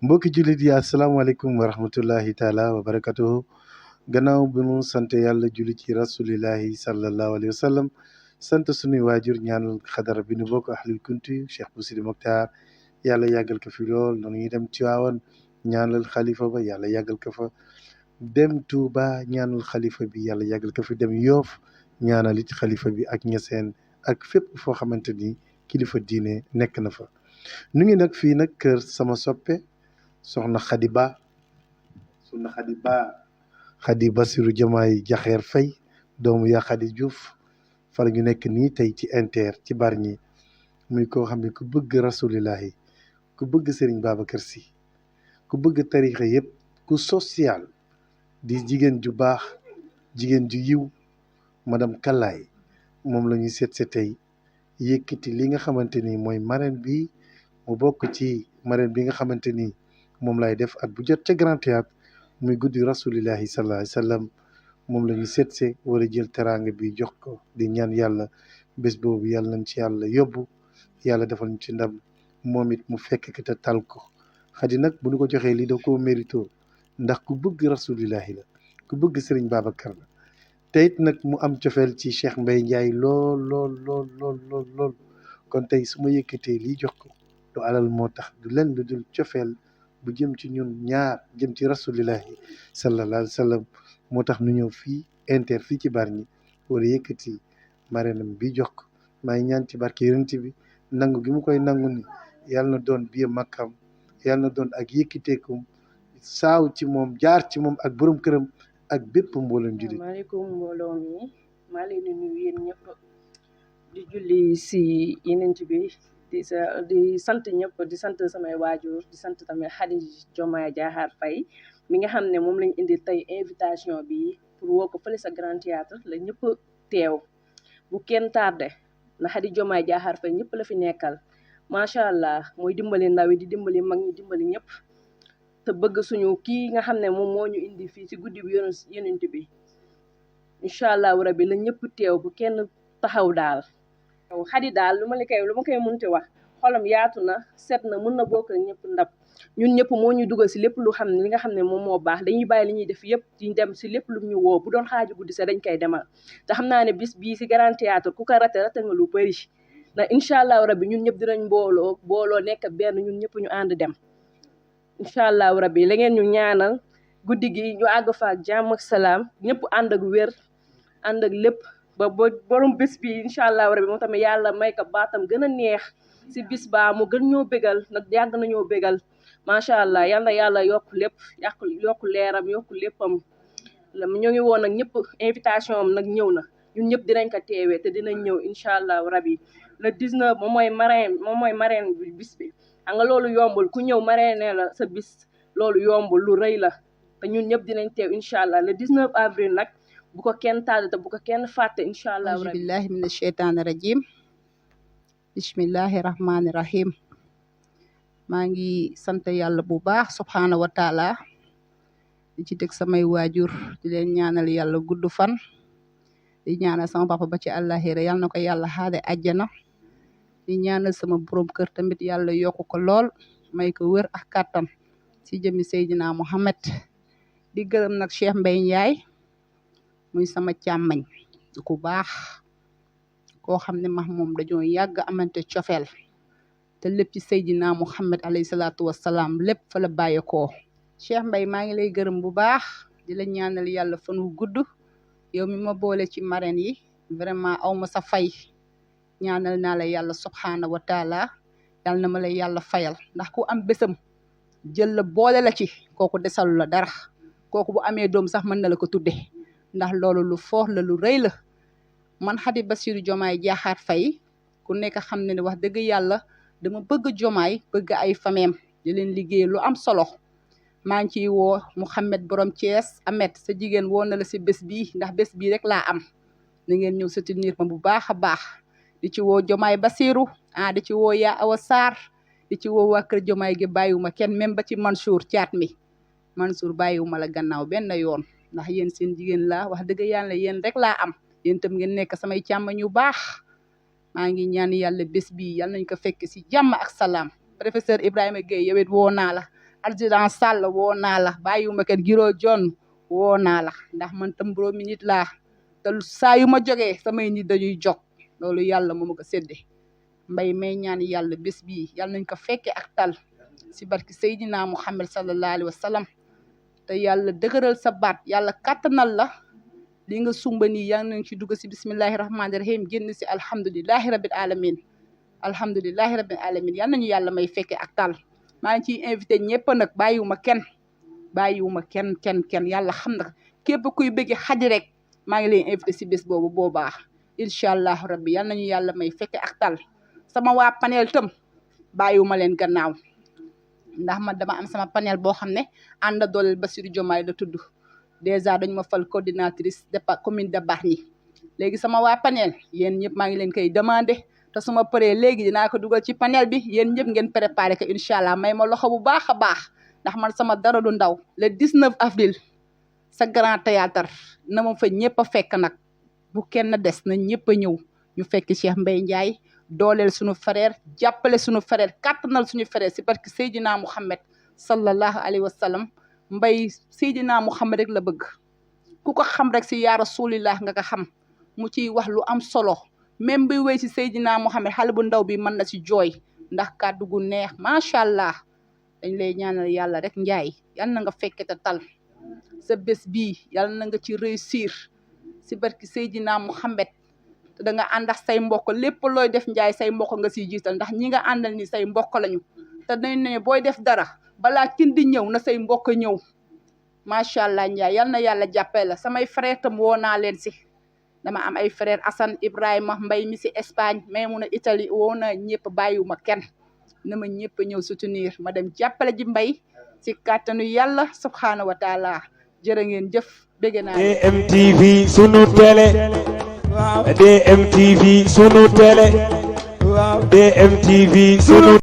mbokki jullit yi asalaamaaleykum wa rahmatullahi taala wa barakatuhu gannaaw bi mu sant yàlla julli ci rasulillahi sallallahu alayhi wa sallam sant sunuy waajur ñaanal xadara bi nu bokk ahlul kunti cheikh bu sidi Mokhtar yàlla yàggal ko fi lool noonu ñuy dem Tiwaawan ñaanal xalifa ba yàlla yàggal ko fa dem Touba ñaanal xalifa bi yàlla yàggal ko fi dem Yoof ñaanal it xalifa bi ak ñeseen ak fépp foo xamante ni kilifa diine nekk na fa nu ngi nag fii nag kër sama soppe soxna Khady Ba soxna Khady Ba Khady Bassirou Diomaye Diakhar Faye doomu yaa Khady Diouf fara ñu nekk nii tey ci Inter ci Bargny muy koo xam ne ku bëgg rasulillahi ku bëgg Serigne Babacar Sy ku bëgg tarixa yëpp ku social di jigéen ju baax jigéen ju yiw madame Kalaay moom la ñuy seet si tey yëkkati li nga xamante ni mooy marraine bi mu bokk ci marraine bi nga xamante ni moom lay def at bu jot ca Grand Théâtre muy guddi rasulillahi sallallahu alayhi wa sallam moom la ñu seetse war a jël teraanga bi jox ko di ñaan yàlla bés boobu yàlla nañ ci yàlla yóbbu yàlla defal ñu ci ndam moom it mu fekk ki te tal ko Khady nag bu ñu ko joxee lii da koo mérito ndax ku bëgg rasulillahi la ku bëgg Serigne Babacar la te it nag mu am cofeel ci Cheikh Mbaye Ndiaye lool lool lool lool lool lool kon tey su ma yëkkatee lii jox ko du alal moo tax du len lu dul cofeel bu jëm ci ñun ñaar jëm ci rasulillahi sallallahu alayhi wa sallam moo tax nu ñëw fii Inter fii ci Bargny wala yëkkati marrainam bi jox ko maa ngi ñaan ci barke yonent bi nangu gi mu koy nangu ni yàlla na doon biir makkam yàlla na doon ak yëkkiteekum saaw ci moom jaar ci moom ak borom këram ak bépp mboolem jullit. maaleykum mbooloo mi maa leen di nuyu yéen ñëpp di julli si yeneen bi di sant ñëpp di sant samay waajur di sant tamit Khady Diomaye Diakhar Faye mi nga xam ne moom lañ indi tey invitation bi pour woo ko fële sa Grand Théâtre la ñëpp teew bu kenn tardé na Khady Diomaye Diakhar Faye ñëpp la fi nekkal macha allah mooy dimbali ndaw yi di dimbali mag ñi dimbali ñëpp te bëgg suñu kii nga xam ne moom moo ñu indi fii si guddi bi yonent bi incha allah rabi la ñëpp teew bu kenn taxaw daal. Khady daal lu ma koy munti wax xolam yaatu na set na mën na bokk ak ñëpp ndab ñun ñëpp moo ñu dugal si lépp lu xam ne li nga xam ne moom moo baax dañuy bàyyi li ñuy def yëpp di dem si lépp lu ñu woo bu doon xaaju guddi sax dañ koy demal te xam naa ne bis bii si Grand Théâtre ku ko rate nga lu bëri ndax incha allah rabi ñun ñëpp dinañ booloo nekk benn ñun ñëpp ñu ànd dem incha allah rabi la ngeen ñu ñaanal guddi gi ñu àgg fa ak jàmm ak salaam ñëpp ànd ak wér ànd ak lépp ba borom bés bi incha allah rabi moom tamit yàlla may ko baatam gën a neex si bis ba mu gën ñoo bégal nag yàgg nañoo bégal macha allah yal na yàlla yokk lépp yokk leeram yokk léppam ñoo ngi woon nag ñëpp invitation am nag ñëw na ñun ñëpp dinañ ko teewee te dinañ ñëw incha allah rabi le 19 moom mooy marraine bi bis bi xam nga loolu yombul ku ñëw marraine la sa bis loolu yombul lu rëy la te ñun ñëpp dinañ teew incha allah le 19 avril nag bu ko kenn tàdd te bu ko kenn fàtte incha allah auzu billahi min asheytaani rajim bismillahi rahmaani rahim maa ngi sant yàlla bu baax subhaanahu wa taala di ci teg samay waajur di leen ñaanal yàlla gudd fan di ñaanal sama papa ba ci àllaaxira yal na ko yàlla xaade àjjana di ñaanal sama borom kër tamit yàlla yokku ko lool may ko wër ak kàttan ci jëmi Seydina Mohamed di gërëm nag Cheikh Mbaye Ndiaye muy sama càmmañ ku baax koo xam ne max moom dañoo yàgg amante cofeel te lépp ci Seydina Muhammad alayhi salaatu wassalaam lépp fa la bàyyeekoo Cheikh Mbaye maa ngi lay gërëm bu baax di la ñaanal yàlla fan wu gudd yow mi ma boole ci marraine yi vraiment aw ma sa fay ñaanal naa la yàlla subhaanahu wa taala yàlla na ma lay yàlla fayal ndax ku am bésam jël la boole la ci kooku desalu la dara kooku bu amee doom sax mën na la ko tudde ndax loolu lu foor la lu rëy la man Khady Bassirou Diomaye Diakhar Faye ku nekk xam ne wax dëgg yàlla dama bëgg Diomaye bëgg ay fameem di leen liggéey lu am solo maa ngi ciy woo Mouhamed borom Thiès Amet sa jigéen woo na la si bés bii ndax bés bii rek laa am na ngeen ñëw soutenir ma bu baax a baax di ci woo Diomaye Bassirou di ci woo yaa Awa Sarr di ci woo waa kër Diomaye gi bàyyiwuma kenn même ba ci Mansour caat mi Mansour bàyyiwuma la gannaaw benn yoon ndax yéen seen jigéen laa wax dëgg yàlla yéen rek laa am yéen tam ngeen nekk samay càmmañ yu baax maa ngi ñaan yàlla bés bi yal nañ ko fekk si jàmm ak salaam professeur Ibrahima Gueye yow it woo naa la adjudant Sall woo naa la bàyyiwuma kenn Giro John woo naa la ndax man tam boroomi nit laa te saa yu ma jógee samay nit dañuy jog loolu yàlla moo ma ko séddee mbay may ñaan yàlla bés bii yàlla nañ ko fekke ak tal si barki Seydina Muhammad sallallahu alayhi wa sallam te yàlla dëgëral sa baat yàlla kàttanal la li nga sumba nii yaa nañ ci dugg si bismillahi rahmaani rahim génn si alhamdulilahi rabbil alamin alhamdulilahi rabbil alamin yal nañu yàlla may fekke ak tal maa ngi ciy invité ñëpp nag bàyyiwuma kenn yàlla xam na képp kuy bëgg Xadi rek maa ngi lay invité si bés boobu boobaa incha allahu rabbi yal nañu yàlla may fekke ak tal sama waa panel tam bàyyiwuma leen gannaaw ndax man dama am sama panel boo xam ne ànd dooleel Bassirou Diomaye la tudd dèjà dañu ma fal coordinatrice de commune de Bargny léegi sama waa panel yéen ñëpp maa ngi leen koy demandé te su ma paree léegi dinaa ko dugal ci panel bi yéen ñëpp ngeen préparé ko incha allah may ma loxo bu baax a baax ndax man sama dara du ndaw le 19 avril sa grand théâtre na ma fa ñëpp a fekk nag bu kenn des na ñëpp a ñëw ñu fekk Cheikh Mbaye Ndiaye dooleel suñu frère jàppale suñu frère kàttanal suñu frère si barke Seydina Mouhamed sallallahu alayhi wa sallam Mbaye Seydina Mouhamed rek la bëgg ku ko xam rek si yaa rasulillah nga ko xam mu ciy wax lu am solo même bi wéy si Seydina Mouhamed xale bu ndaw bi mën na si jooy ndax kàddu gu neex macha allah dañ lay ñaanal yàlla rek Ndiaye yal na nga fekke te tal sa bés bii yal na nga ci réussir si barke Seydina Mouhamed te da nga ànd ak say mbokk lépp looy def Ndiaye say mbokk nga siy jiital ndax ñi nga àndal ni say mbokk lañu te dañ ne booy def dara balaa kin di ñëw na say mbokk ñëw macha allah Ndiaye yal na yàlla jàppale la samay frère tam woo naa leen si dama am ay frère Assane Ibrahima Mbaye mi si Espagne mais mun a Italie woo na ñëpp bàyyiwuma kenn na ma ñëpp ñëw soutenir ma dem jàppale ji Mbaye si kàttanu yàlla subhanahu wa taala jërë ngeen jëf dégg naa DMTV sunu télé DMTV sunu télé DMTV sunu